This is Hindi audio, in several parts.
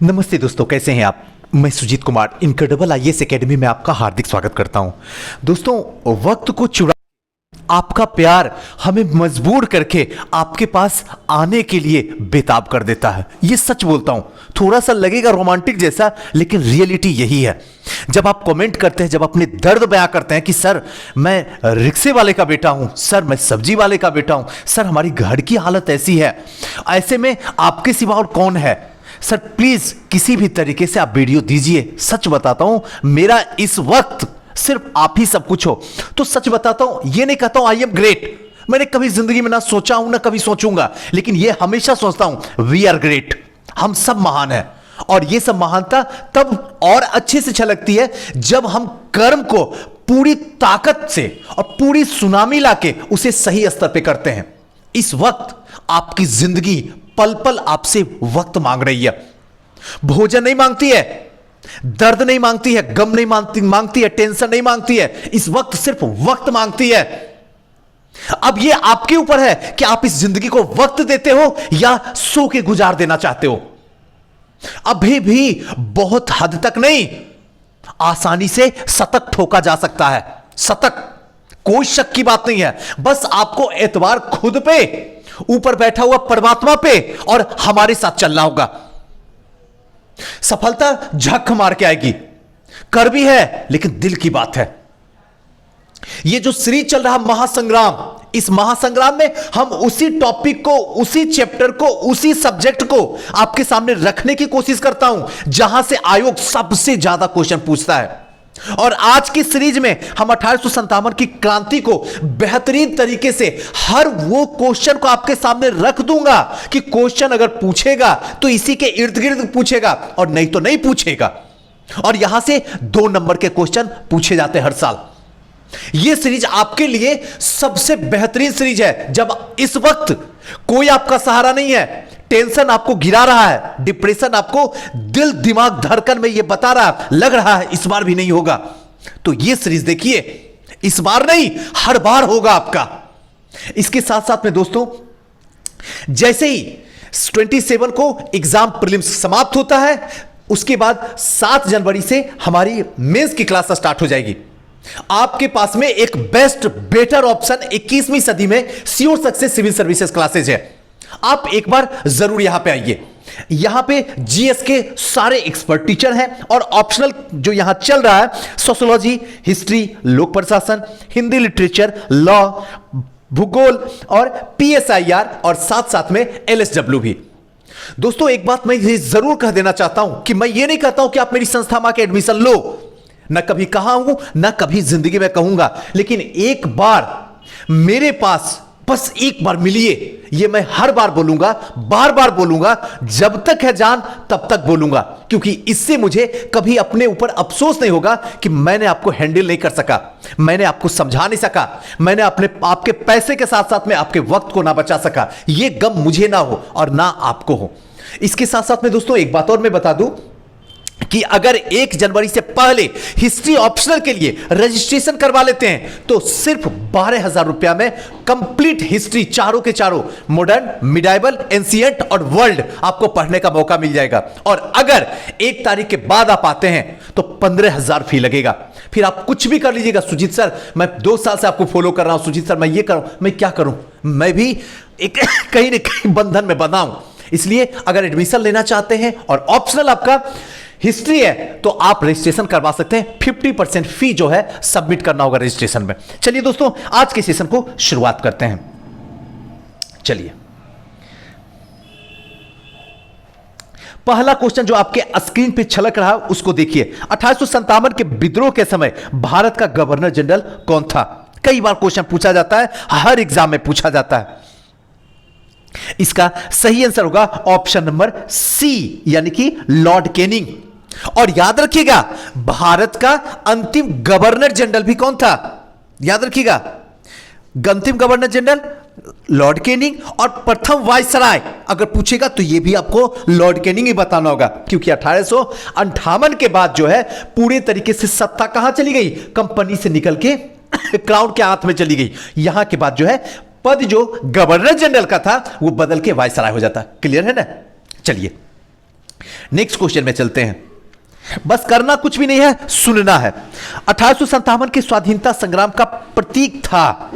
नमस्ते दोस्तों, कैसे हैं आप। मैं Sujeet Kumar Incredible IAS Academy में आपका हार्दिक स्वागत करता हूं। दोस्तों, वक्त को चुरा आपका प्यार हमें मजबूर करके आपके पास आने के लिए बेताब कर देता है। ये सच बोलता हूं, थोड़ा सा लगेगा रोमांटिक जैसा, लेकिन रियलिटी यही है। जब आप कमेंट करते हैं, जब अपने दर्द बयां करते हैं कि सर मैं रिक्शे वाले का बेटा हूं, सर मैं सब्जी वाले का बेटा हूं, सर हमारी घर की हालत ऐसी है, ऐसे में आपके सिवा और कौन है, सर प्लीज किसी भी तरीके से आप वीडियो दीजिए। सच बताता हूं, मेरा इस वक्त सिर्फ आप ही सब कुछ हो। तो सच बताता हूं, ये नहीं कहता हूं आई एम ग्रेट, मैंने कभी जिंदगी में ना सोचा हूं ना कभी सोचूंगा, लेकिन ये हमेशा सोचता हूं वी आर ग्रेट, हम सब महान हैं। और ये सब महानता तब और अच्छे से छलकती है जब हम कर्म को पूरी ताकत से और पूरी सुनामी लाके उसे सही स्तर पे करते हैं। इस वक्त आपकी जिंदगी पल पल आपसे वक्त मांग रही है। भोजन नहीं मांगती है, दर्द नहीं मांगती है, गम नहीं मांगती है, टेंशन नहीं मांगती है, इस वक्त सिर्फ वक्त मांगती है। अब यह आपके ऊपर है कि आप इस जिंदगी को वक्त देते हो या सो के गुजार देना चाहते हो। अभी भी बहुत हद तक नहीं, आसानी से शतक ठोका जा सकता है। शतक, कोई शक की बात नहीं है। बस आपको एतबार खुद पे, ऊपर बैठा हुआ परमात्मा पे और हमारे साथ चलना होगा। सफलता झक मार के आएगी, कर भी है, लेकिन दिल की बात है। यह जो सीरीज चल रहा महासंग्राम, इस महासंग्राम में हम उसी टॉपिक को, उसी चैप्टर को, उसी सब्जेक्ट को आपके सामने रखने की कोशिश करता हूं जहां से आयोग सबसे ज्यादा क्वेश्चन पूछता है। और आज की सीरीज में हम 1857 की क्रांति को बेहतरीन तरीके से हर वो क्वेश्चन को आपके सामने रख दूंगा कि क्वेश्चन अगर पूछेगा तो इसी के इर्द गिर्द पूछेगा और नहीं तो नहीं पूछेगा। और यहां से 2 नंबर के क्वेश्चन पूछे जाते हैं हर साल। यह सीरीज आपके लिए सबसे बेहतरीन सीरीज है। जब इस वक्त कोई आपका सहारा नहीं है, टेंशन आपको गिरा रहा है, डिप्रेशन आपको दिल दिमाग धड़कन में यह बता रहा, लग रहा है इस बार भी नहीं होगा, तो यह सीरीज देखिए। इस बार नहीं, हर बार होगा आपका। इसके साथ साथ में दोस्तों, जैसे ही 27 को एग्जाम प्रीलिम्स समाप्त होता है, उसके बाद 7 जनवरी से हमारी मेंस की क्लास स्टार्ट हो जाएगी। आपके पास में एक बेस्ट बेटर ऑप्शन 21वीं सदी में Sure Success Civil Services Classes है। आप एक बार जरूर यहां पे आइए। यहां पे जीएस के सारे एक्सपर्ट टीचर हैं और ऑप्शनल जो यहां चल रहा है, सोशियोलॉजी, हिस्ट्री, लोक प्रशासन, हिंदी लिटरेचर, लॉ, भूगोल और पीएसआईआर और साथ साथ में एलएसडब्ल्यू भी। दोस्तों, एक बात मैं ये जरूर कह देना चाहता हूं कि मैं ये नहीं कहता हूं कि आप मेरी संस्था में आके एडमिशन लो, ना कभी कहा हूं ना कभी जिंदगी में कहूंगा, लेकिन एक बार मेरे पास बस एक बार मिलिए। यह मैं हर बार बोलूंगा, बार बार बोलूंगा, जब तक है जान तब तक बोलूंगा, क्योंकि इससे मुझे कभी अपने ऊपर अफसोस नहीं होगा कि मैंने आपको हैंडल नहीं कर सका, मैंने आपको समझा नहीं सका, मैंने आपके पैसे के साथ साथ में आपके वक्त को ना बचा सका। यह गम मुझे ना हो और ना आपको हो। इसके साथ साथ में दोस्तों एक बात और मैं बता दूं कि अगर 1 जनवरी से पहले हिस्ट्री ऑप्शनल के लिए रजिस्ट्रेशन करवा लेते हैं तो सिर्फ 12,000 रुपया में कंप्लीट हिस्ट्री, चारों के चारों, मॉडर्न, मिडाइवल, एंशिएंट और वर्ल्ड आपको पढ़ने का मौका मिल जाएगा। और अगर 1 तारीख के बाद आप आते हैं तो 15,000 फी लगेगा। फिर आप कुछ भी कर लीजिएगा, सुजीत सर मैं 2 साल से आपको फॉलो कर रहा हूं, सुजीत सर मैं ये करूं, मैं क्या करूं, मैं भी एक कहीं ना कहीं बंधन में बंधा हूं। इसलिए अगर एडमिशन लेना चाहते हैं और ऑप्शनल आपका हिस्ट्री है तो आप रजिस्ट्रेशन करवा सकते हैं। 50% फी जो है सबमिट करना होगा रजिस्ट्रेशन में। चलिए दोस्तों, आज के सेशन को शुरुआत करते हैं। चलिए, पहला क्वेश्चन जो आपके स्क्रीन पे छलक रहा है उसको देखिए। 1857 के विद्रोह के समय भारत का गवर्नर जनरल कौन था? कई बार क्वेश्चन पूछा जाता है, हर एग्जाम में पूछा जाता है। इसका सही आंसर होगा ऑप्शन नंबर सी, यानी कि लॉर्ड कैनिंग। और याद रखिएगा, भारत का अंतिम गवर्नर जनरल भी कौन था? याद रखिएगा, अंतिम गवर्नर जनरल लॉर्ड कैनिंग। और प्रथम वायसराय अगर पूछेगा तो यह भी आपको लॉर्ड कैनिंग ही बताना होगा, क्योंकि 1858 के बाद जो है पूरे तरीके से सत्ता कहां चली गई? कंपनी से निकल के क्राउन के हाथ में चली गई। यहां के बाद जो है पद जो गवर्नर जनरल का था वो बदल के वायसराय हो जाता। क्लियर है ना? चलिए नेक्स्ट क्वेश्चन में चलते हैं, बस करना कुछ भी नहीं है, सुनना है। 1857 के स्वाधीनता संग्राम का प्रतीक था,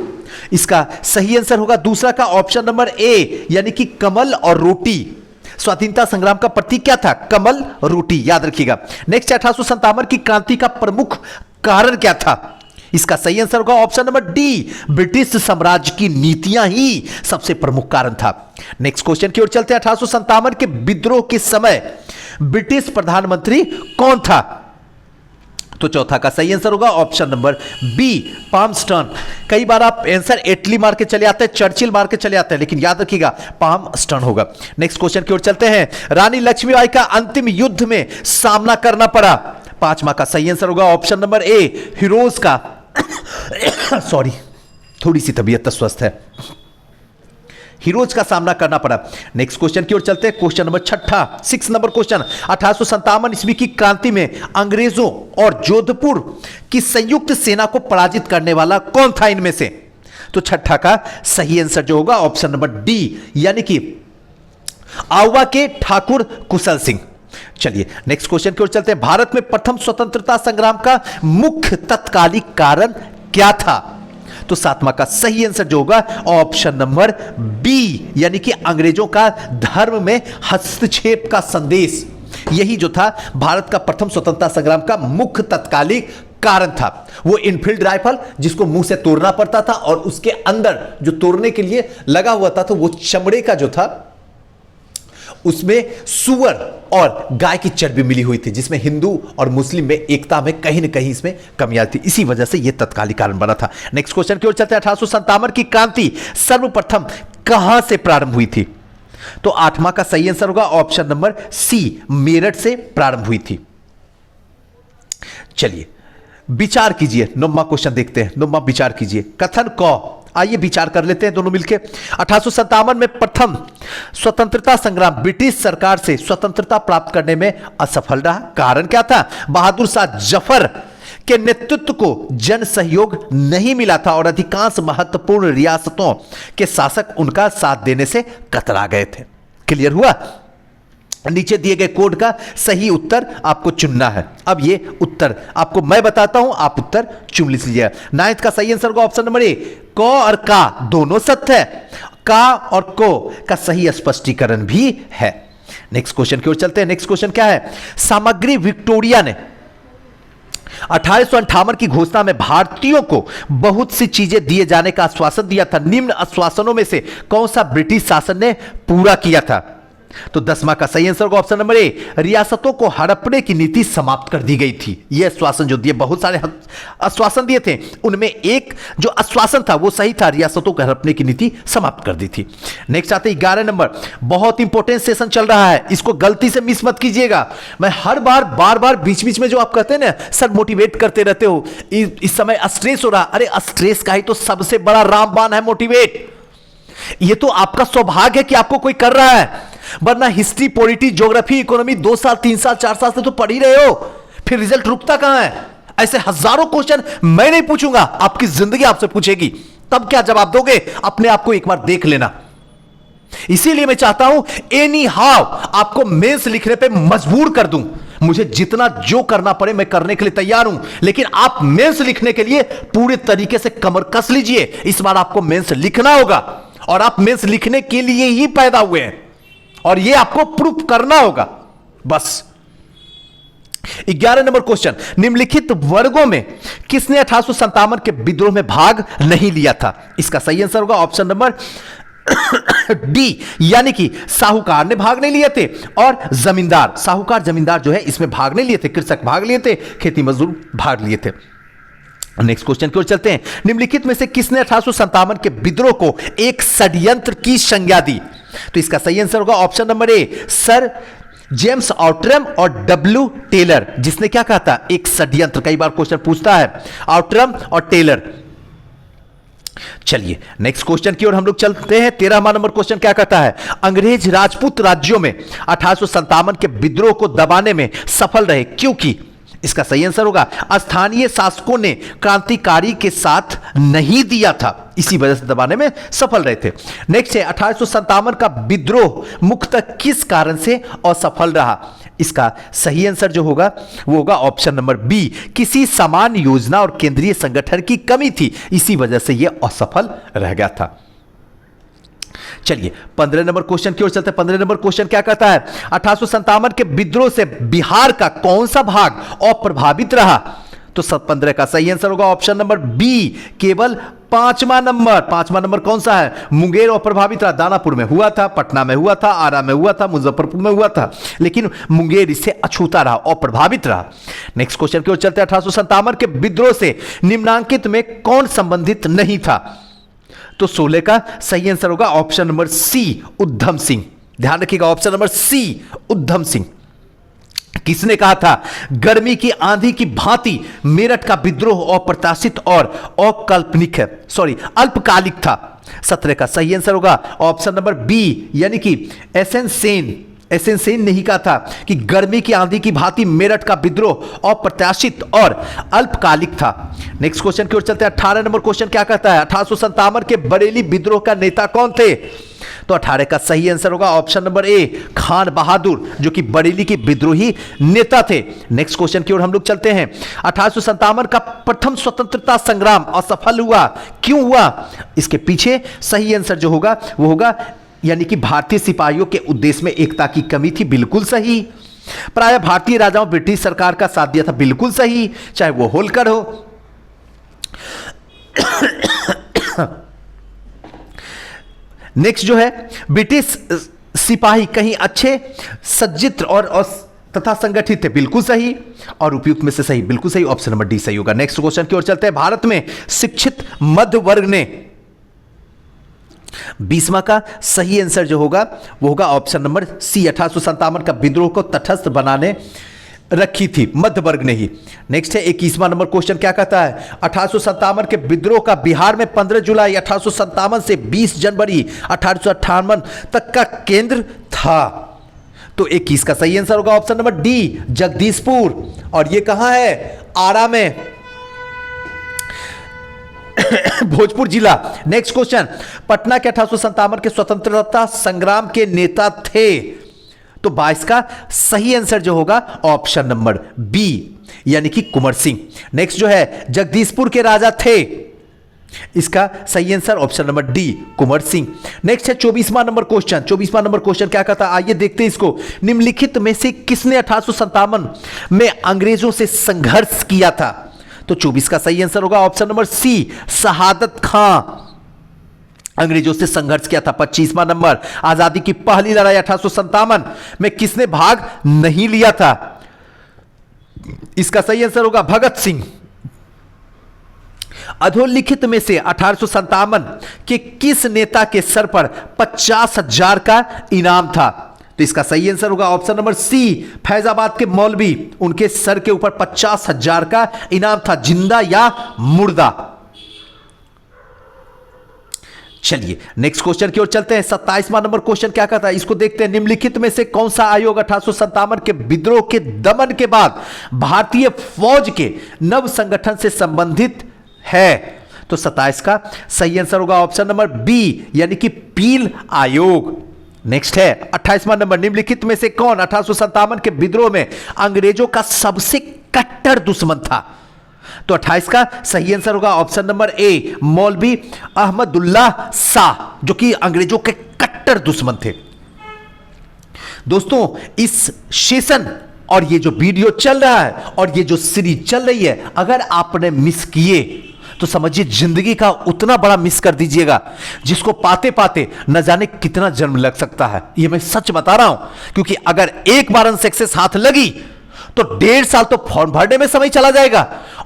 इसका सही आंसर होगा दूसरा का ऑप्शन नंबर ए, यानी कि कमल और रोटी। स्वाधीनता संग्राम का प्रतीक क्या था? कमल, रोटी, याद रखिएगा। नेक्स्ट, 1857 की क्रांति का प्रमुख कारण क्या था? इसका सही आंसर होगा ऑप्शन नंबर डी, ब्रिटिश साम्राज्य की नीतियां ही सबसे प्रमुख कारण था। नेक्स्ट क्वेश्चन की ओर चलते हैं। 1857 के विद्रोह के समय ब्रिटिश प्रधानमंत्री कौन था? तो चौथा का सही आंसर होगा ऑप्शन नंबर बी, पाल्मस्टन। कई बार आप आंसर एटली मार के चले आते हैं, चर्चिल मार के चले आते हैं, लेकिन याद रखिएगा पाल्मस्टन होगा। नेक्स्ट क्वेश्चन की ओर चलते हैं। रानी लक्ष्मीबाई का अंतिम युद्ध में सामना करना पड़ा, पांचवा का सही आंसर होगा ऑप्शन नंबर ए, हिरोज का सॉरी, थोड़ी सी तबीयत अस्वस्थ है, हीरोज का सामना करना पड़ा। नेक्स्ट क्वेश्चन की ओर चलते हैं। क्वेश्चन नंबर छठा, 6 नंबर क्वेश्चन। 1857 ईस्वी की क्रांति में अंग्रेजों और जोधपुर की संयुक्त सेना को पराजित करने वाला कौन था इनमें से? तो छठा का सही आंसर जो होगा ऑप्शन नंबर डी, यानी कि आउवा के ठाकुर कुशल सिंह। चलिए नेक्स्ट क्वेश्चन की ओर चलते हैं। भारत में प्रथम स्वतंत्रता संग्राम का मुख्य तत्कालिक कारण क्या था? तो सातवां का सही आंसर जो होगा ऑप्शन नंबर बी, यानी कि अंग्रेजों का धर्म में हस्तक्षेप का संदेश, यही जो था भारत का प्रथम स्वतंत्रता संग्राम का मुख्य तत्कालिक कारण था। वो इनफील्ड राइफल जिसको मुंह से तोड़ना पड़ता था, और उसके अंदर जो तोड़ने के लिए लगा हुआ था तो वो चमड़े का जो था उसमें सुअर और गाय की चर्बी मिली हुई थी, जिसमें हिंदू और मुस्लिम में एकता में कहीं ना कहीं इसमें कमी आती थी, इसी वजह से यह तत्कालिक कारण बना था। नेक्स्ट क्वेश्चन की ओर चलते हैं। 1857 की क्रांति सर्वप्रथम कहां से प्रारंभ हुई थी? तो आठवां का सही आंसर होगा ऑप्शन नंबर सी, मेरठ से प्रारंभ हुई थी। चलिए विचार कीजिए, 9वां क्वेश्चन देखते हैं। 9वां विचार कीजिए, कथन क, आइए विचार कर लेते हैं दोनों मिलकर। 1857 में प्रथम स्वतंत्रता संग्राम ब्रिटिश सरकार से स्वतंत्रता प्राप्त करने में असफल रहा, कारण क्या था? बहादुर शाह जफर के नेतृत्व को जन सहयोग नहीं मिला था और अधिकांश महत्वपूर्ण रियासतों के शासक उनका साथ देने से कतरा गए थे। क्लियर हुआ? नीचे दिए गए कोड का सही उत्तर आपको चुनना है। अब ये उत्तर आपको मैं बताता हूं, आप उत्तर चुन लीजिए। 9th का सही आंसर होगा ऑप्शन नंबर ए, क और का दोनों सत्य है, का और को का सही स्पष्टीकरण भी है। नेक्स्ट क्वेश्चन की ओर चलते हैं। नेक्स्ट क्वेश्चन क्या है? सामग्री विक्टोरिया ने 1858 की घोषणा में भारतीयों को बहुत सी चीजें दिए जाने का आश्वासन दिया था, निम्न आश्वासनों में से कौन सा ब्रिटिश शासन ने पूरा किया था? तो 10वां का सही आंसर होगा ऑप्शन नंबर ए, रियासतों को हड़पने की नीति समाप्त कर दी गई थी। यह आश्वासन जो दिए, बहुत सारे आश्वासन दिए थे, उनमें एक जो आश्वासन था वो सही था, रियासतों को हड़पने की नीति समाप्त कर दी थी। नेक्स्ट आते 11 नंबर, बहुत इंपॉर्टेंट सेशन चल रहा है, इसको गलती से मिस मत कीजिएगा। मैं हर बार बार बीच बीच में जो आप कहते हैं ना सर मोटिवेट करते रहते हो, इस समय स्ट्रेस हो रहा, अरे स्ट्रेस का ही तो सबसे बड़ा रामबाण है मोटिवेट। ये तो आपका सौभाग्य है कि आपको कोई कर रहा है, वरना हिस्ट्री, पॉलिटी, ज्योग्राफी, इकोनॉमी 2 साल 3 साल 4 साल से तो पढ़ ही रहे हो, फिर रिजल्ट रुकता कहां है? ऐसे हजारों क्वेश्चन मैं नहीं पूछूंगा, आपकी जिंदगी आपसे पूछेगी, तब क्या जवाब दोगे? अपने आप को एक बार देख लेना। इसीलिए मैं चाहता हूं एनी हाउ आपको मेंस लिखने पे मजबूर कर दूं। मुझे जितना जो करना पड़े मैं करने के लिए तैयार हूं, लेकिन आप मेंस लिखने के लिए पूरे तरीके से कमर कस लीजिए। इस बार आपको मेंस लिखना होगा, और आप मेंस लिखने के लिए ही पैदा हुए हैं, और यह आपको प्रूफ करना होगा बस। 11 नंबर क्वेश्चन, निम्नलिखित वर्गों में किसने 1857 के विद्रोह में भाग नहीं लिया था? इसका सही आंसर होगा ऑप्शन नंबर डी, यानी कि साहूकार ने भाग नहीं लिए थे और जमींदार, साहूकार जमींदार जो है इसमें भाग नहीं लिए थे, कृषक भाग लिए थे, खेती मजदूर भाग लिए थे। नेक्स्ट क्वेश्चन की ओर चलते हैं। निम्नलिखित में से किसने 1857 के विद्रोह को एक षड्यंत्र की संज्ञा दी? तो इसका सही आंसर होगा ऑप्शन नंबर ए, सर जेम्स आउट्रम और डब्ल्यू टेलर। जिसने क्या कहा था? एक षड्यंत्र। कई बार क्वेश्चन पूछता है, आउट्रम और टेलर। चलिए नेक्स्ट क्वेश्चन की ओर हम लोग चलते हैं। 13वां नंबर क्वेश्चन क्या कहता है? अंग्रेज राजपूत राज्यों में 1857 के विद्रोह को दबाने में सफल रहे क्योंकि इसका सही आंसर होगा स्थानीय शासकों ने क्रांतिकारी के साथ नहीं दिया था, इसी वजह से दबाने में सफल रहे थे। नेक्स्ट है 1857 का विद्रोह मुख्यतः किस कारण से असफल रहा? इसका सही आंसर जो होगा वो होगा ऑप्शन नंबर बी, किसी समान योजना और केंद्रीय संगठन की कमी थी, इसी वजह से यह असफल रह गया था। चलिए 15 नंबर क्वेश्चन की ओर चलते हैं। 15 नंबर क्वेश्चन क्या कहता है, 1857 के विद्रोह से बिहार का कौन सा भाग अप्रभावित रहा? तो 15 का सही आंसर होगा ऑप्शन नंबर बी, केवल पांचवा नंबर कौन सा है? मुंगेर अप्रभावित रहा। दानापुर में हुआ था, पटना में हुआ था, आरा में हुआ था, मुजफ्फरपुर में हुआ था, लेकिन मुंगेर इससे अछूता रहा, अप्रभावित रहा। नेक्स्ट क्वेश्चन की ओर चलते हैं। 1857 के विद्रोह से निम्नांकित में कौन संबंधित नहीं था? तो 16 का सही आंसर होगा ऑप्शन नंबर सी, उद्धम सिंह। ध्यान रखिएगा, ऑप्शन नंबर सी, उद्धम सिंह। किसने कहा था, गर्मी की आंधी की भांति मेरठ का विद्रोह अप्रत्याशित और अकाल्पनिक है, अल्पकालिक था। 17 का सही आंसर होगा ऑप्शन नंबर बी, यानी कि एसएन सेन ने ही कहा था कि गर्मी की आंधी की भांति मेरठ का विद्रोह अप्रत्याशित और अल्पकालिक था। नेक्स्ट क्वेश्चन की ओर चलते हैं। 18 नंबर क्वेश्चन क्या कहता है, 1857 के बरेली विद्रोह का नेता कौन थे? तो 18 का सही आंसर होगा ऑप्शन नंबर ए, खान बहादुर, जो कि बरेली के विद्रोही नेता थे। नेक्स्ट क्वेश्चन की ओर हम लोग चलते हैं। 1857 का प्रथम स्वतंत्रता संग्राम असफल हुआ, क्यों हुआ? इसके पीछे सही आंसर जो होगा वो होगा, यानी कि भारतीय सिपाहियों के उद्देश्य में एकता की कमी थी, बिल्कुल सही। प्राय भारतीय राजाओं ब्रिटिश सरकार का साथ दिया था, बिल्कुल सही, चाहे वो होलकर हो। नेक्स्ट जो है, ब्रिटिश सिपाही कहीं अच्छे सज्जित और तथा संगठित थे, बिल्कुल सही। और उपयुक्त में से सही, बिल्कुल सही, ऑप्शन नंबर डी सही होगा। नेक्स्ट क्वेश्चन की ओर चलते हैं। भारत में शिक्षित मध्य वर्ग ने 20वां का सही आंसर जो होगा वो होगा ऑप्शन नंबर सी, 1857 का विद्रोह को तटस्थ बनाने रखी थी मध्य वर्ग ने ही। नेक्स्ट है 21वां नंबर क्वेश्चन क्या कहता है, 1857 के विद्रोह का बिहार में 15 जुलाई 1857 से 20 जनवरी 1858 तक का केंद्र था। तो 21 का सही आंसर होगा ऑप्शन नंबर डी, जगदीशपुर। और ये कहां है? आरा में, भोजपुर जिला। नेक्स्ट क्वेश्चन, पटना के 1857 के स्वतंत्रता संग्राम के नेता थे। तो 22 का सही आंसर जो होगा ऑप्शन नंबर बी, यानी कि कुंवर सिंह। नेक्स्ट जो है, जगदीशपुर के राजा थे, इसका सही answer option number D, Kunwar Singh. Next है 24वां नंबर क्वेश्चन। 24वां नंबर क्वेश्चन क्या कहता है, आइए देखते हैं इसको। निम्नलिखित में से किसने 1857 में अंग्रेजों से संघर्ष किया था? तो 24 का सही आंसर होगा ऑप्शन नंबर सी, शहादत खां, अंग्रेजों से संघर्ष किया था। 25वां नंबर, आजादी की पहली लड़ाई 1857 में किसने भाग नहीं लिया था? इसका सही आंसर होगा भगत सिंह। अधोलिखित में से 1857 के किस नेता के सर पर 50,000 का इनाम था? तो इसका सही आंसर होगा ऑप्शन नंबर सी, फैजाबाद के मौलवी, उनके सर के ऊपर 50,000 का इनाम था, जिंदा या मुर्दा। चलिए नेक्स्ट क्वेश्चन की ओर चलते हैं। 27वां नंबर क्वेश्चन क्या कहता है, इसको देखते हैं। निम्नलिखित में से कौन सा आयोग 1857 के विद्रोह के दमन के बाद भारतीय फौज के नव संगठन से संबंधित है? तो 27 का सही आंसर होगा ऑप्शन नंबर बी, यानी कि पील आयोग। नेक्स्ट है 28वां नंबर, निम्नलिखित में से कौन 1857 के विद्रोह में अंग्रेजों का सबसे कट्टर दुश्मन था? तो 28 का सही आंसर होगा ऑप्शन नंबर ए, मौलवी अहमदुल्लाह शाह, जो कि अंग्रेजों के कट्टर दुश्मन थे। दोस्तों, इस सेशन और ये जो वीडियो चल रहा है और ये जो सीरीज चल रही है, अगर आपने मिस किए तो समझिए जिंदगी का उतना बड़ा मिस कर दीजिएगा, जिसको पाते पाते न जाने कितना जन्म लग सकता है। ये मैं सच बता रहा हूं, क्योंकि अगर एक बार अनसक्सेस हाथ लगी तो 1.5 साल तो फॉर्म भरने में समय चला जाएगा,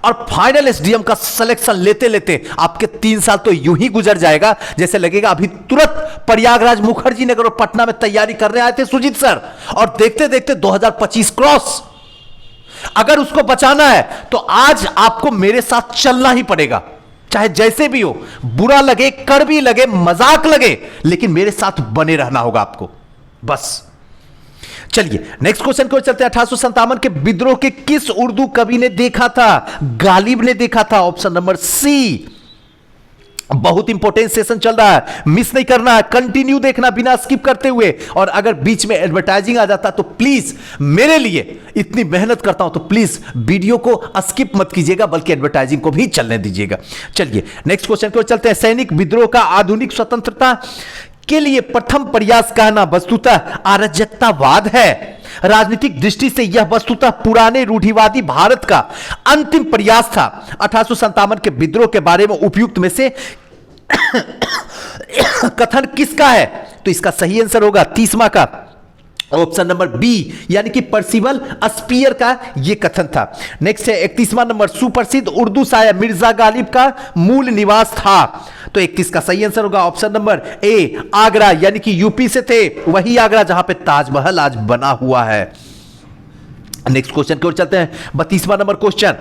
और फाइनल एसडीएम का सिलेक्शन लेते लेते आपके 3 साल तो यूं ही गुजर जाएगा, जैसे लगेगा अभी तुरंत प्रयागराज मुखर्जी नगर और पटना में तैयारी करने आए थे सुजीत सर, और देखते देखते 2025 क्रॉस। अगर उसको बचाना है तो आज आपको मेरे साथ चलना ही पड़ेगा, चाहे जैसे भी हो, बुरा लगे, कड़वी लगे, मजाक लगे, लेकिन मेरे साथ बने रहना होगा आपको, बस। चलिए नेक्स्ट क्वेश्चन को चलते हैं। 1857 के विद्रोह के किस उर्दू कवि ने देखा था? गालिब ने देखा था, ऑप्शन नंबर सी। बहुत इंपॉर्टेंट सेशन चल रहा है, मिस नहीं करना है, कंटिन्यू देखना बिना स्किप करते हुए। और अगर बीच में एडवर्टाइजिंग आ जाता तो प्लीज, मेरे लिए इतनी मेहनत करता हूं तो प्लीज वीडियो को स्किप मत कीजिएगा, बल्कि एडवर्टाइजिंग को भी चलने दीजिएगा। चलिए नेक्स्ट क्वेश्चन की ओर चलते हैं। सैनिक विद्रोह का आधुनिक स्वतंत्रता के लिए प्रथम प्रयास कहना वस्तुतः अराजकतावाद है। राजनीतिक दृष्टि से यह वस्तुतः पुराने रूढ़िवादी भारत का अंतिम प्रयास था। 1857 के विद्रोह के बारे में उपयुक्त में से कथन किसका है? तो इसका सही आंसर होगा 30वां का ऑप्शन नंबर बी, यानी कि पर्सिवल स्पीयर का यह कथन था। नेक्स्ट है 31वां नंबर, सुप्रसिद्ध उर्दू शायर मिर्जा गालिब का मूल निवास था। तो 31 का सही आंसर होगा ऑप्शन नंबर ए, आगरा, यानी कि यूपी से थे, वही आगरा जहां पे ताजमहल आज बना हुआ है। नेक्स्ट क्वेश्चन की ओर चलते हैं। 32वां नंबर क्वेश्चन,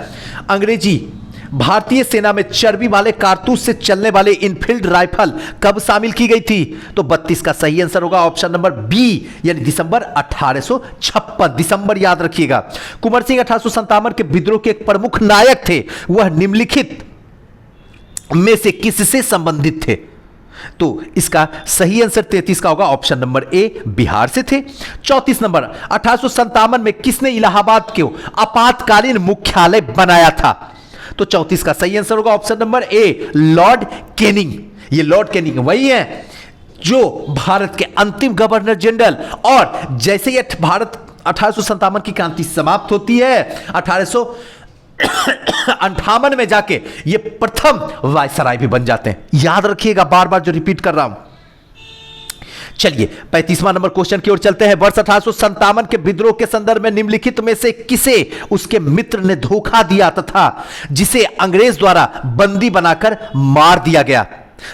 अंग्रेजी भारतीय सेना में चर्बी वाले कारतूस से चलने वाले इनफील्ड राइफल कब शामिल की गई थी? तो 32 का सही आंसर होगा ऑप्शन नंबर बी, यानी दिसंबर 1856। दिसंबर याद रखिएगा। कुंवर सिंह 1857 के विद्रोह के एक प्रमुख नायक थे। वह निम्नलिखित में से किससे संबंधित थे? तो इसका सही आंसर 33 का होगा ऑप्शन नंबर ए, बिहार से थे। 34 नंबर, 1857 में किसने इलाहाबाद को आपातकालीन मुख्यालय बनाया था? तो 34 का सही आंसर होगा ऑप्शन नंबर ए, लॉर्ड कैनिंग। ये लॉर्ड कैनिंग वही है जो भारत के अंतिम गवर्नर जनरल, और जैसे ही भारत 1857 की क्रांति समाप्त होती है, 1858 में जाके ये प्रथम वायसराय भी बन जाते हैं। याद रखिएगा, बार बार जो रिपीट कर रहा हूं। चलिए 35वां नंबर क्वेश्चन की ओर चलते हैं। वर्ष 1857 के विद्रोह के संदर्भ में निम्नलिखित में से किसे उसके मित्र ने धोखा दिया तथा जिसे अंग्रेज द्वारा बंदी बनाकर मार दिया गया?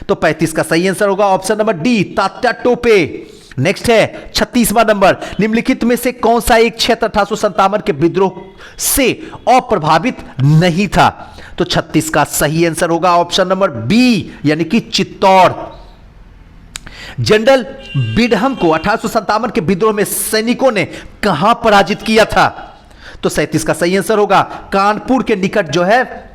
तो 35 का सही आंसर होगा option number D, Tatya Tope. Next है 36वां नंबर, निम्नलिखित में से कौन सा एक क्षेत्र 1857 के विद्रोह से अप्रभावित नहीं था? तो 36 का सही आंसर होगा ऑप्शन नंबर बी, यानी कि चित्तौड़। जनरल बिडहम को 1857 के विद्रोह में सैनिकों ने कहां पराजित किया था? तो 37 का सही आंसर होगा कानपुर के निकट जो है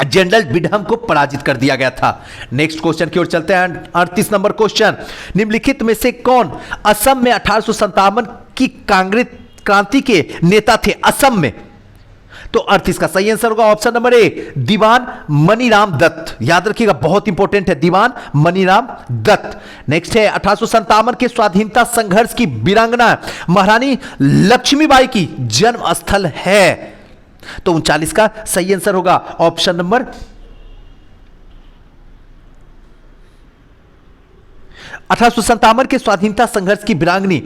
जनरल बिडहम को पराजित कर दिया गया था। नेक्स्ट क्वेश्चन की ओर चलते हैं। 38 नंबर क्वेश्चन, निम्नलिखित में से कौन असम में 1857 की कांग्रेस क्रांति के नेता थे? असम में। तो 38 का सही आंसर होगा ऑप्शन नंबर ए, दीवान मनीराम दत्त। याद रखिएगा, बहुत इंपॉर्टेंट है, दीवान मनीराम दत्त। नेक्स्ट है 1857 के स्वाधीनता संघर्ष की वीरांगना महारानी लक्ष्मीबाई की जन्म स्थल है। तो 39 का सही आंसर होगा ऑप्शन नंबर 1857 के स्वाधीनता संघर्ष की वीरांगनी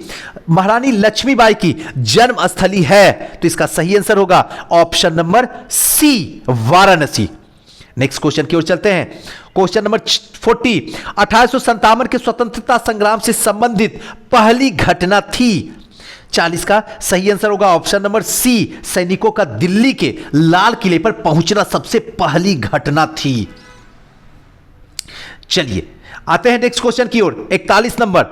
महारानी लक्ष्मीबाई की जन्म स्थली है। तो इसका सही आंसर होगा option number C, Varanasi. Next question की ओर चलते हैं। क्वेश्चन नंबर 40, 1857 के स्वतंत्रता संग्राम से संबंधित पहली घटना थी? 40 का सही आंसर होगा ऑप्शन नंबर सी, सैनिकों का दिल्ली के लाल किले पर पहुंचना सबसे पहली घटना थी। चलिए आते हैं नेक्स्ट क्वेश्चन की ओर। 41 नंबर,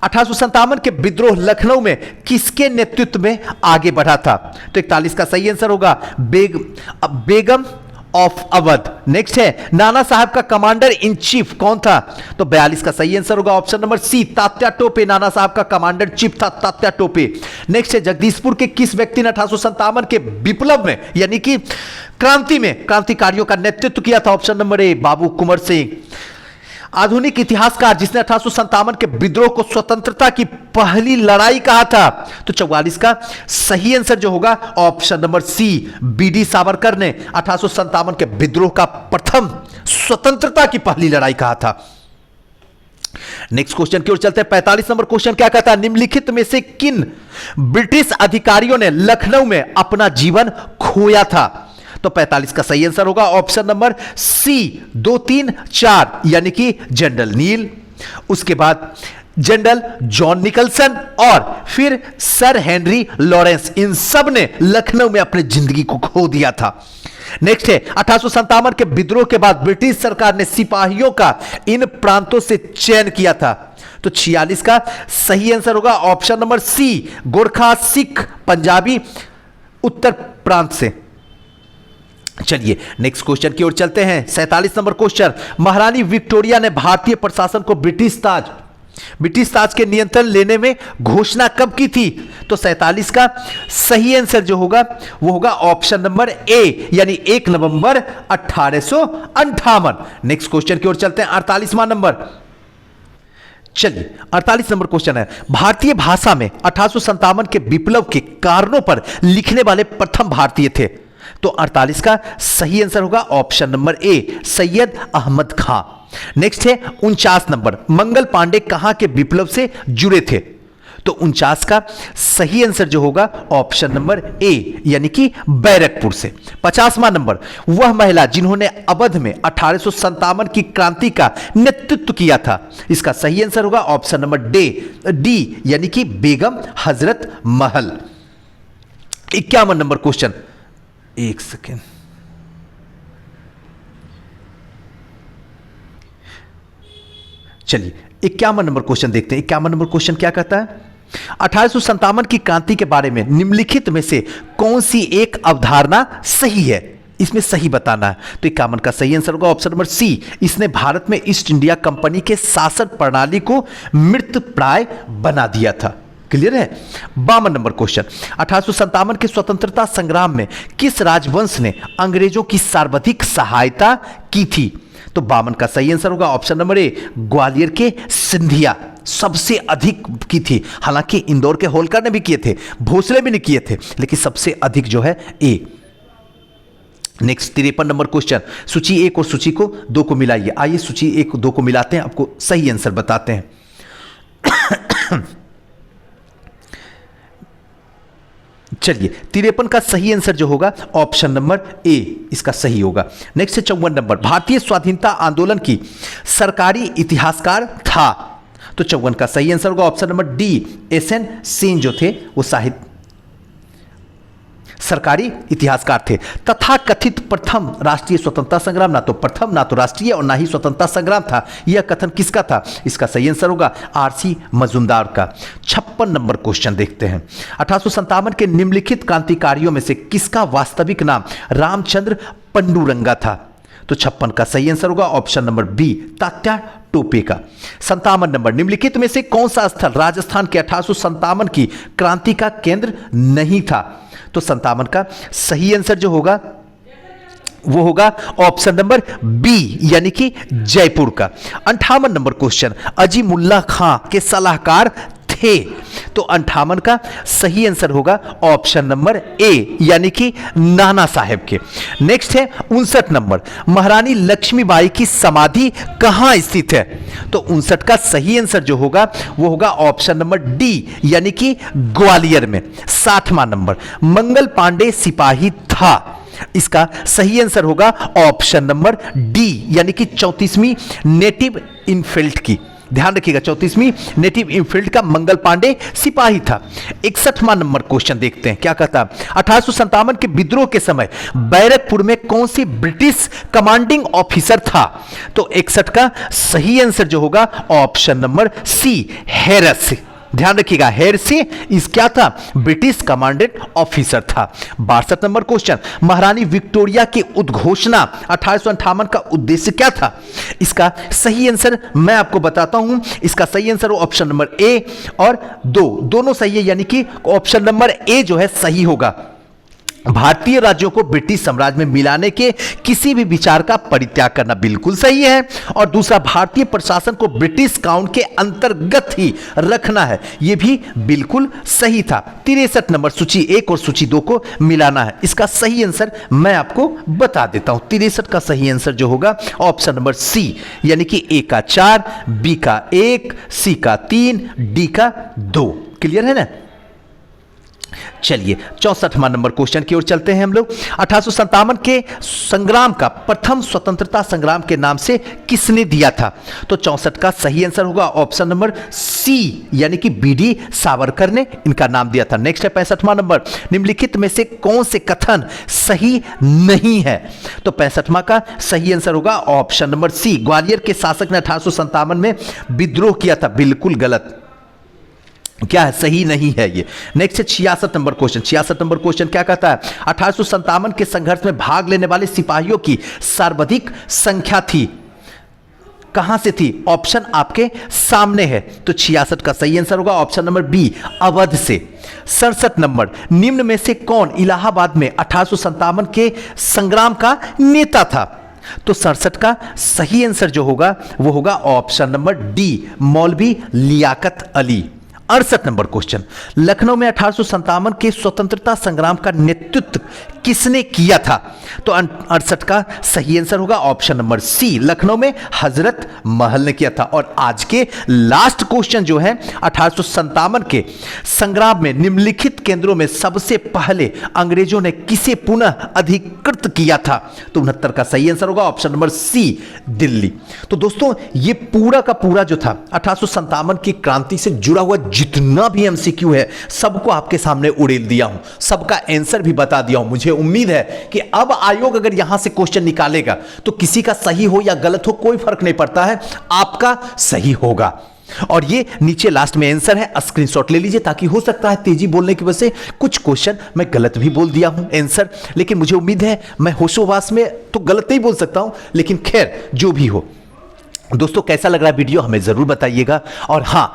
1857 के विद्रोह लखनऊ में किसके नेतृत्व में आगे बढ़ा था? तो 41 का सही आंसर होगा बेगम ऑफ अवध। नेक्स्ट है नाना साहब का कमांडर इन चीफ कौन था? तो 42 का सही आंसर होगा option number C, Tatya Tope. Nana Sahab का कमांडर चीफ था तात्या टोपे। नेक्स्ट है जगदीशपुर के किस व्यक्ति ने 1857 के विप्लव में, यानी कि क्रांति में, क्रांतिकारियों का नेतृत्व किया था? ऑप्शन नंबर ए, बाबू कुंवर सिंह। आधुनिक इतिहासकार जिसने 1857 के विद्रोह को स्वतंत्रता की पहली लड़ाई कहा था? तो 44 का सही आंसर जो होगा option number C, BD Savarkar ने 1857 के विद्रोह का प्रथम स्वतंत्रता की पहली लड़ाई कहा था। नेक्स्ट क्वेश्चन की ओर चलते हैं। 45 नंबर क्वेश्चन क्या कहता है? निम्नलिखित में से किन ब्रिटिश अधिकारियों ने लखनऊ में अपना जीवन खोया था? तो 45 का सही आंसर होगा ऑप्शन नंबर सी, 2, 3, 4, यानी कि जनरल नील, उसके बाद जनरल जॉन निकलसन और फिर सर हेनरी लॉरेंस। इन सब ने लखनऊ में अपनी जिंदगी को खो दिया था। नेक्स्ट है 1857 के विद्रोह के बाद ब्रिटिश सरकार ने सिपाहियों का इन प्रांतों से चयन किया था। तो 46 का सही आंसर होगा option number C, Gorkha, Sikh, Punjabi उत्तर प्रांत से। चलिए नेक्स्ट क्वेश्चन की ओर चलते हैं। 47 नंबर क्वेश्चन, महारानी विक्टोरिया ने भारतीय प्रशासन को ब्रिटिश ताज के नियंत्रण लेने में घोषणा कब की थी? तो 47 का सही आंसर जो होगा वो होगा ऑप्शन नंबर ए, यानी 1 नवंबर 1858। नेक्स्ट क्वेश्चन की ओर चलते हैं। 48वां नंबर, चलिए 48 नंबर क्वेश्चन है, भारतीय भाषा में 1857 के विप्लव के कारणों पर लिखने वाले प्रथम भारतीय थे? तो 48 का सही आंसर होगा option number A, Syed Ahmad Khan. Next है 49 नंबर, मंगल पांडे कहां के विप्लव से जुड़े थे? तो 49 का सही आंसर जो होगा ऑप्शन नंबर ए, यानी कि बैरकपुर से। 50वां नंबर, वह महिला जिन्होंने अवध में 1857 की क्रांति का नेतृत्व किया था? इसका सही आंसर होगा ऑप्शन नंबर डी, यानी कि बेगम हजरत महल। 51 नंबर क्वेश्चन, एक सेकेंड, चलिए 51 नंबर क्वेश्चन देखते हैं। 51 नंबर क्वेश्चन क्या कहता है? 1857 की क्रांति के बारे में निम्नलिखित में से कौन सी एक अवधारणा सही है? इसमें सही बताना है। तो 51 का सही आंसर होगा ऑप्शन नंबर सी, इसने भारत में ईस्ट इंडिया कंपनी के शासन प्रणाली को मृतप्राय बना दिया था। क्लियर है? 52 नंबर क्वेश्चन, 1857 के स्वतंत्रता संग्राम में किस राजवंश ने अंग्रेजों की सर्वाधिक सहायता की थी? तो 52 का सही आंसर होगा ऑप्शन नंबर ए, ग्वालियर के सिंधिया सबसे अधिक की थी। हालांकि इंदौर के होलकर ने भी किए थे, भोसले भी नहीं किए थे, लेकिन सबसे अधिक जो है ए। नेक्स्ट 53 नंबर क्वेश्चन, सूची 1 और सूची को 2 को मिलाइए। आइए सूची 1 2 को मिलाते हैं, आपको सही आंसर बताते हैं। चलिए 53 का सही आंसर जो होगा ऑप्शन नंबर ए, इसका सही होगा। नेक्स्ट है 54 नंबर, भारतीय स्वाधीनता आंदोलन की सरकारी इतिहासकार था? तो 54 का सही आंसर होगा option number D, SN. Sen जो थे वो साहित्य सरकारी इतिहासकार थे। तथा कथित प्रथम राष्ट्रीय स्वतंत्रता संग्राम ना तो प्रथम ना तो राष्ट्रीय और ना ही स्वतंत्रता संग्राम था, यह कथन किसका था? इसका सही आंसर होगा आर.सी. मजूमदार का। 56 नंबर क्वेश्चन देखते हैं, 1857 के निम्नलिखित क्रांतिकारियों में से किसका वास्तविक नाम रामचंद्र पंडुरंगा था? तो 56 का सही आंसर होगा option number B, Tatya Tope का। 57 नंबर, निम्नलिखित में से कौन सा स्थल राजस्थान के 1857 की क्रांति का केंद्र नहीं था? तो 57 का सही आंसर जो होगा वो होगा ऑप्शन नंबर बी, यानी कि जयपुर का। 58 नंबर क्वेश्चन, अजीमुल्ला खां के सलाहकार थे? तो 58 का सही आंसर होगा ऑप्शन नंबर ए, यानी कि नाना साहेब के। नेक्स्ट है 59 नंबर, महारानी लक्ष्मीबाई की समाधि कहां स्थित है? तो 59 का सही आंसर जो होगा वो होगा ऑप्शन नंबर डी, यानी कि ग्वालियर में। 60वां नंबर, मंगल पांडे सिपाही था? इसका सही आंसर होगा ऑप्शन नंबर डी, यानी कि 34वीं नेटिव इनफील्ड की। ध्यान रखिएगा, 34वीं नेटिव इनफील्ड का मंगल पांडे सिपाही था। 61वां नंबर क्वेश्चन देखते हैं क्या कहता है। 1857 के विद्रोह के समय बैरकपुर में कौन सी ब्रिटिश कमांडिंग ऑफिसर था? तो 61 का सही आंसर जो होगा ऑप्शन नंबर सी, हैरिस। ध्यान रखिएगा, हैरिस इस क्या था? ब्रिटिश कमांडेंट ऑफिसर था। 62 नंबर क्वेश्चन, महारानी विक्टोरिया की उद्घोषणा 1858 का उद्देश्य क्या था? इसका सही आंसर मैं आपको बताता हूं। इसका सही आंसर हो ऑप्शन नंबर ए और दोनों सही है, यानी कि ऑप्शन नंबर ए जो है सही होगा। भारतीय राज्यों को ब्रिटिश साम्राज्य में मिलाने के किसी भी विचार का परित्याग करना बिल्कुल सही है, और दूसरा भारतीय प्रशासन को ब्रिटिश काउंट के अंतर्गत ही रखना है, यह भी बिल्कुल सही था। 63 नंबर, सूची 1 और सूची 2 को मिलाना है। इसका सही आंसर मैं आपको बता देता हूं। 63 का सही आंसर जो होगा ऑप्शन नंबर सी, यानी कि ए का 4, बी का 1, सी का 3, डी का 2। क्लियर है ना? चलिए 64वां नंबर क्वेश्चन की ओर चलते हैं हम लोग। 1857 के संग्राम का प्रथम स्वतंत्रता संग्राम के नाम से किसने दिया था? तो 64 का सही आंसर होगा ऑप्शन नंबर सी, यानी कि बी.डी. सावरकर ने इनका नाम दिया था। नेक्स्ट है 65वां नंबर, निम्नलिखित में से कौन से कथन सही नहीं है? तो 65वां का सही आंसर होगा ऑप्शन नंबर सी, ग्वालियर के शासक ने 1857 में विद्रोह किया था। बिल्कुल गलत। क्या है, सही नहीं है ये। नेक्स्ट है 66 नंबर क्वेश्चन। 66 नंबर क्वेश्चन क्या कहता है, 1857 के संघर्ष में भाग लेने वाले सिपाहियों की सर्वाधिक संख्या थी, कहां से थी? ऑप्शन आपके सामने है। तो 66 का सही आंसर होगा ऑप्शन नंबर बी, अवध से। 67 नंबर, निम्न में से कौन इलाहाबाद में 1857 के संग्राम का नेता था? तो 67 का सही आंसर जो होगा वो होगा ऑप्शन नंबर डी, मौलवी लियाकत अली। 68 नंबर क्वेश्चन, लखनऊ में 1857 के स्वतंत्रता संग्राम का नेतृत्व किसने किया था? तो 68 का सही आंसर होगा ऑप्शन नंबर सी, लखनऊ में हजरत महल ने किया था। और आज के लास्ट क्वेश्चन जो है, 1857 के संग्राम में निम्नलिखित केंद्रों में सबसे पहले अंग्रेजों ने किसे पुनः अधिकृत किया था? तो 69 का सही आंसर होगा ऑप्शन नंबर सी, दिल्ली। तो दोस्तों ये पूरा का पूरा जो था 1857 की क्रांति से जुड़ा हुआ जितना भी एमसीक्यू है सबको आपके सामने उड़ेल दिया हूं, सबका आंसर भी बता दिया हूं। मुझे उम्मीद है कि अब आयोग अगर यहां से क्वेश्चन निकालेगा तो किसी का सही हो या गलत हो कोई फर्क नहीं पड़ता है, आपका सही होगा। और ये नीचे लास्ट में आंसर है, स्क्रीनशॉट ले लीजिए, ताकि हो सकता है तेजी बोलने की वजह से कुछ क्वेश्चन मैं गलत भी बोल दिया हूं आंसर, लेकिन मुझे उम्मीद है मैं होशोवास में तो गलत नहीं बोल सकता हूं, लेकिन खैर जो भी हो। दोस्तों कैसा लग रहा है वीडियो हमें जरूर बताइएगा, और हां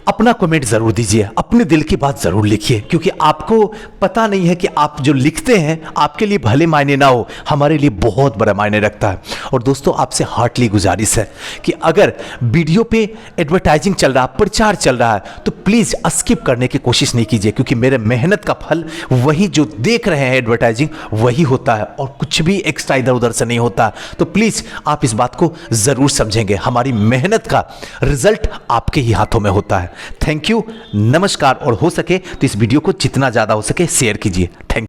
अपना कमेंट जरूर दीजिए, अपने दिल की बात जरूर लिखिए, क्योंकि आपको पता नहीं है कि आप जो लिखते हैं आपके लिए भले मायने ना हो, हमारे लिए बहुत बड़ा मायने रखता है। और दोस्तों आपसे हार्टली गुजारिश है कि अगर वीडियो पे एडवर्टाइजिंग चल रहा है, प्रचार चल रहा है, तो प्लीज़ स्किप करने की कोशिश नहीं कीजिए, क्योंकि मेरे मेहनत का फल वही जो देख रहे हैं एडवर्टाइजिंग वही होता है, और कुछ भी एक्स्ट्रा इधर उधर से नहीं होता। तो प्लीज़ आप इस बात को ज़रूर समझेंगे, हमारी मेहनत का रिजल्ट आपके ही हाथों में होता है। थैंक यू, नमस्कार, और हो सके तो इस वीडियो को जितना ज़्यादा हो सके शेयर कीजिए। थैंक